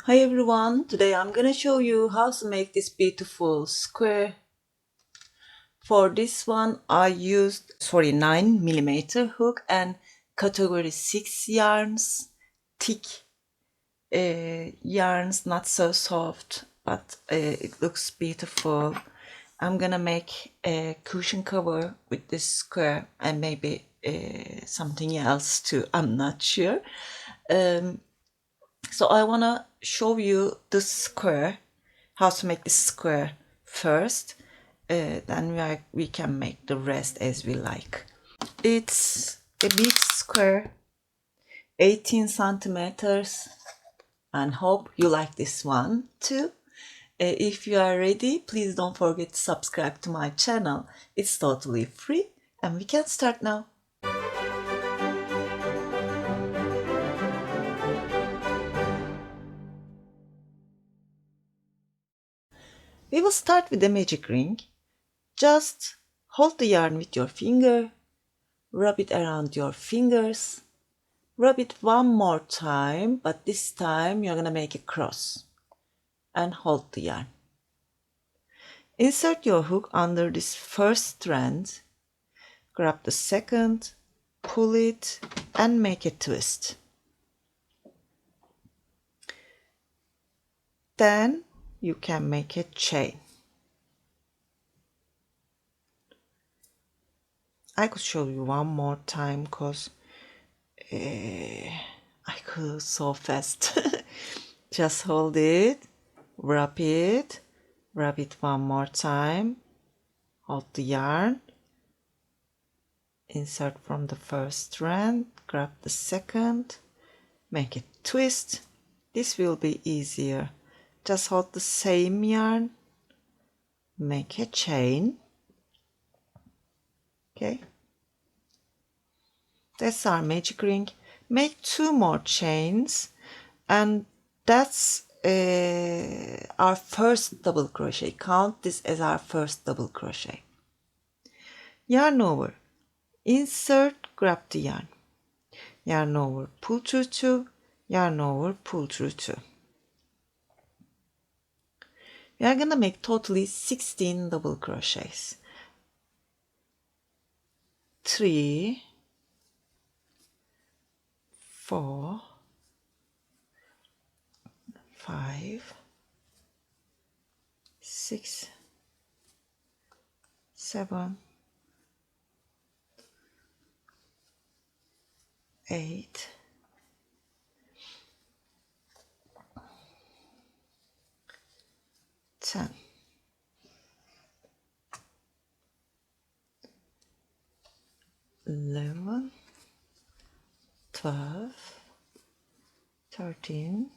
Hi everyone, today I'm gonna show you how to make this beautiful square. For this one I used 9mm hook and category 6 yarns, thick yarns, not so soft, but it looks beautiful. I'm gonna make a cushion cover with this square and maybe something else too, I'm not sure. So I want to show you the square, how to make the square first, then we can make the rest as we like. It's a big square, 18 centimeters, and hope you like this one too. If you are ready, please don't forget to subscribe to my channel. It's totally free and we can start now. We will start with the magic ring. Just hold the yarn with your finger, rub it around your fingers, rub it one more time, but this time you're gonna make a cross and hold the yarn. Insert your hook under this first strand, grab the second, pull it and make a twist. Then you can make a chain. I could show you one more time because I could so fast. Just hold it, wrap it one more time, hold the yarn, insert from the first strand, grab the second, make a twist. This will be easier. Just hold the same yarn, make a chain. Okay, that's our magic ring. Make 2 more chains, and that's our first double crochet. Count this as our first double crochet. Yarn over, insert, grab the yarn, yarn over, pull through 2, yarn over, pull through 2. We are gonna make totally 16 double crochets. 3, 4, 5, 6, 7, 8, 10, 11, 12, 13,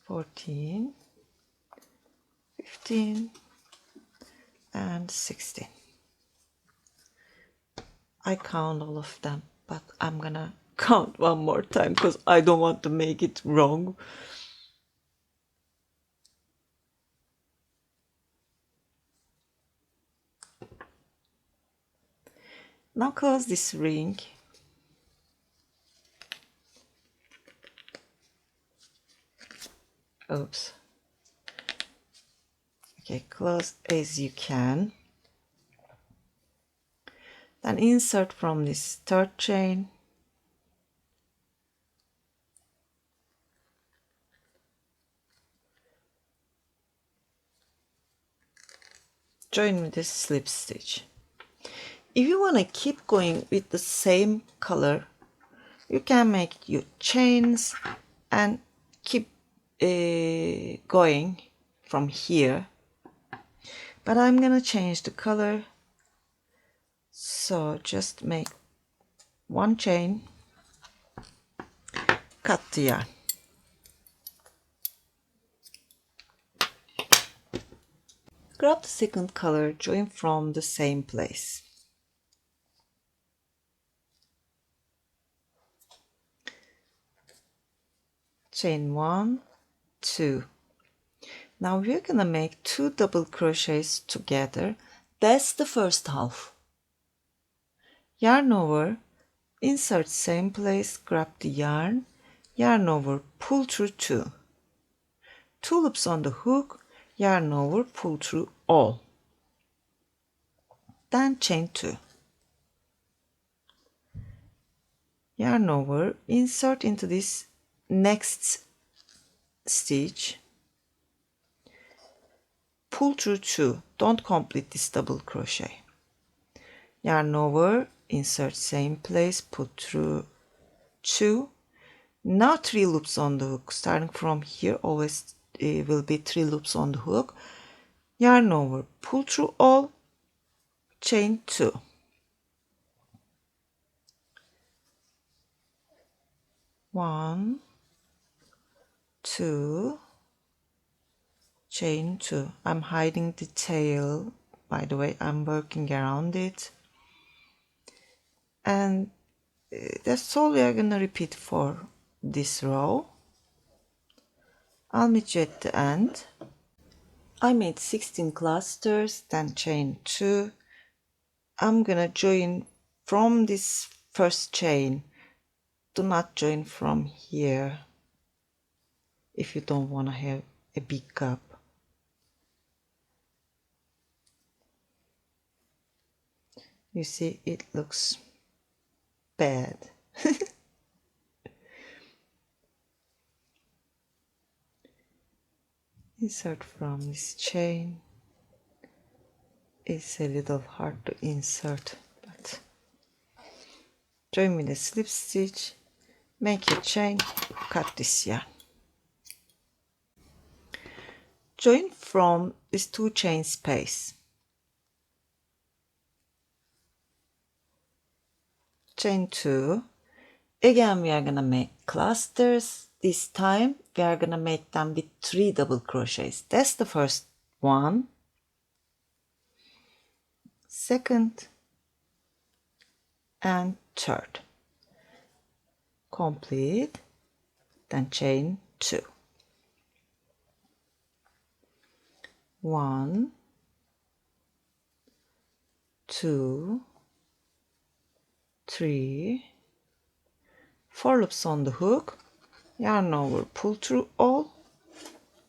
14, 15, and 16. I count all of them, but I'm gonna count one more time because I don't want to make it wrong. Now close this ring. Oops. Okay, close as you can. Then insert from this third chain. Join with this slip stitch. If you want to keep going with the same color, you can make your chains and keep going from here. But I'm gonna change the color, so just make one chain, cut the yarn. Grab the second color, join from the same place. Chain 1, 2. Now we're gonna make 2 double crochets together. That's the first half. Yarn over, insert same place, grab the yarn yarn over, pull through 2. 2 loops on the hook, yarn over, pull through all. Then chain 2. Yarn over, insert into this next stitch, pull through 2. Don't complete this double crochet. Yarn over, insert same place, put through 2. Now 3 loops on the hook. Starting from here, always will be 3 loops on the hook. Yarn over, pull through all, chain 2. 1, 2, chain 2. I'm hiding the tail, by the way. I'm working around it, and that's all we are gonna repeat for this row. I'll meet you at the end. I made 16 clusters, then chain 2. I'm gonna join from this first chain. Do not join from here if you don't want to have a big gap. You see, it looks bad. Insert from this chain. It's a little hard to insert, but join with a slip stitch, make a chain, cut this yarn. Join from this 2 chain space. Chain 2. Again, we are gonna make clusters. This time we are gonna make them with 3 double crochets. That's the first one, second, and third. Complete, then chain 2. 1, 2, 3, 4 loops on the hook, yarn over, pull through all,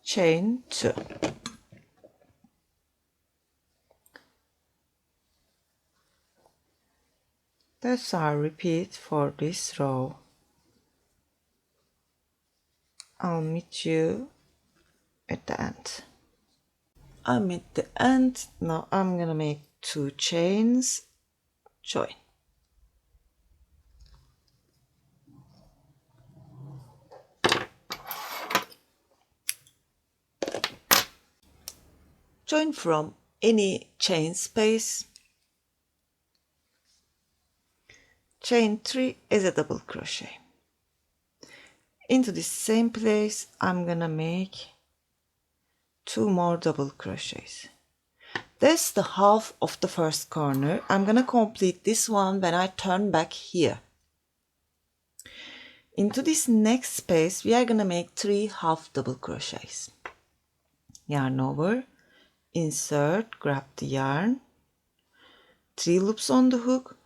chain 2. That's our repeat for this row. I'll meet you at the end. I'm at the end. Now I'm gonna make 2 chains, join. Join from any chain space. Chain 3 is a double crochet. Into the same place, I'm gonna make 2 more double crochets. That's the half of the first corner. I'm gonna complete this one when I turn back here. Into this next space, we are gonna make 3 half double crochets. Yarn over, insert, grab the yarn, 3 loops on the hook,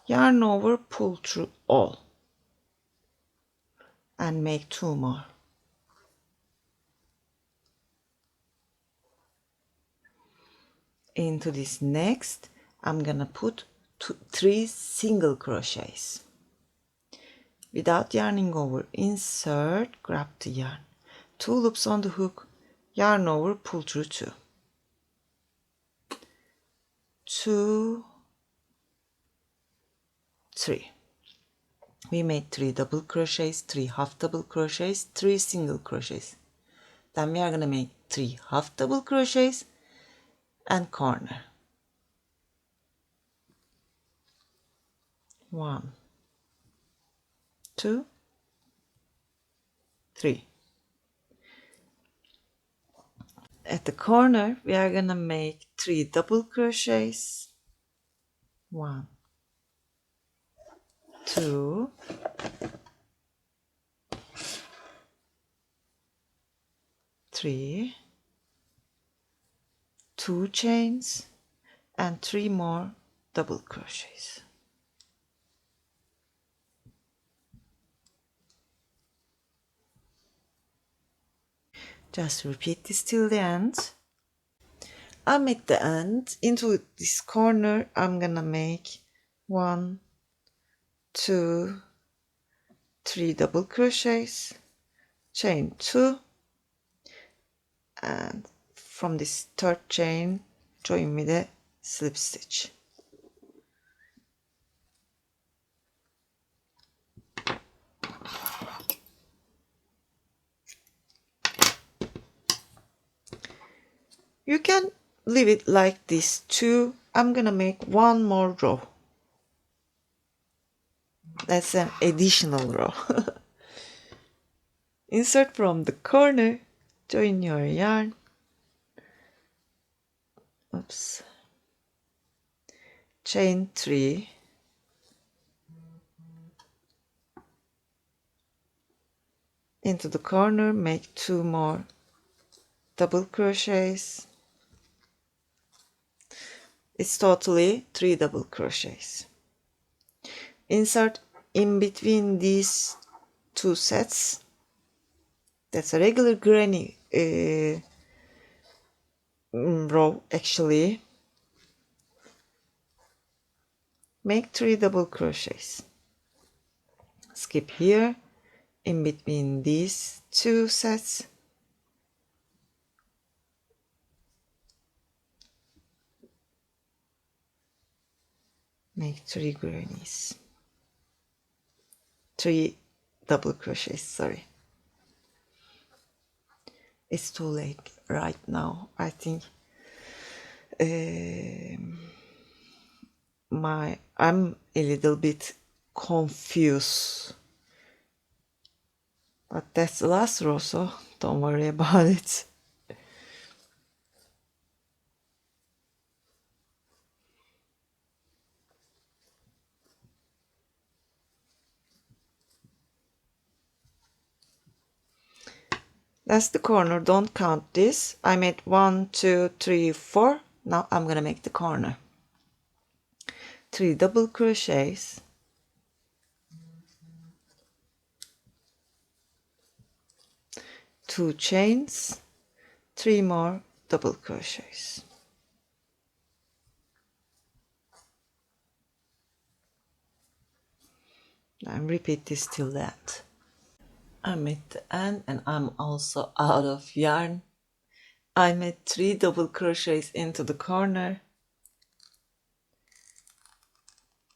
yarn over, pull through all, and make 2 more. Into this next, I'm gonna put 3 single crochets. Without yarning over, insert, grab the yarn, 2 loops on the hook, yarn over, pull through 2. 2, 3. We made 3 double crochets, 3 half double crochets, 3 single crochets. Then we are gonna make 3 half double crochets and corner. 1, 2, 3. At the corner, we are gonna make 3 double crochets. 1, 2, 3, 2 chains, and 3 more double crochets. Just repeat this till the end. I'm at the end. Into this corner I'm gonna make 1, 2, 3 double crochets, chain 2, and from this third chain join with a slip stitch. You can leave it like this too. I'm gonna make one more row. That's an additional row. Insert from the corner, join your yarn. Oops. Chain 3. Into the corner, make 2 more double crochets. It's totally 3 double crochets. Insert in between these 2 sets. That's a regular granny row actually. Make 3 double crochets. Skip here in between these 2 sets. Make 3 grannies. 3 double crochets, sorry. It's too late right now. I think I'm a little bit confused. But that's the last row, so don't worry about it. That's the corner. Don't count this. I made 1, 2, 3, 4. Now I'm gonna make the corner. 3 double crochets. 2 chains. 3 more double crochets. And repeat this till the end. I'm at the end and I'm also out of yarn. I made 3 double crochets into the corner.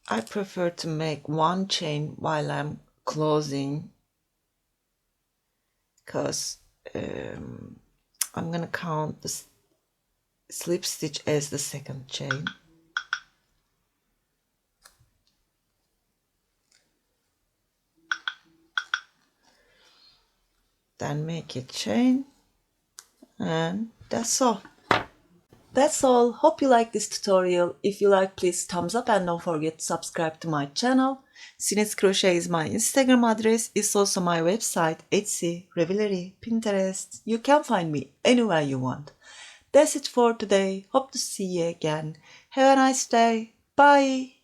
I prefer to make 1 chain while I'm closing, because I'm gonna count the slip stitch as the second chain. Then make a chain, and that's all. That's all. Hope you like this tutorial. If you like, please thumbs up and don't forget to subscribe to my channel. Sirin's Crochet is my Instagram address. It's also my website, Etsy, Ravelry, Pinterest. You can find me anywhere you want. That's it for today. Hope to see you again. Have a nice day. Bye.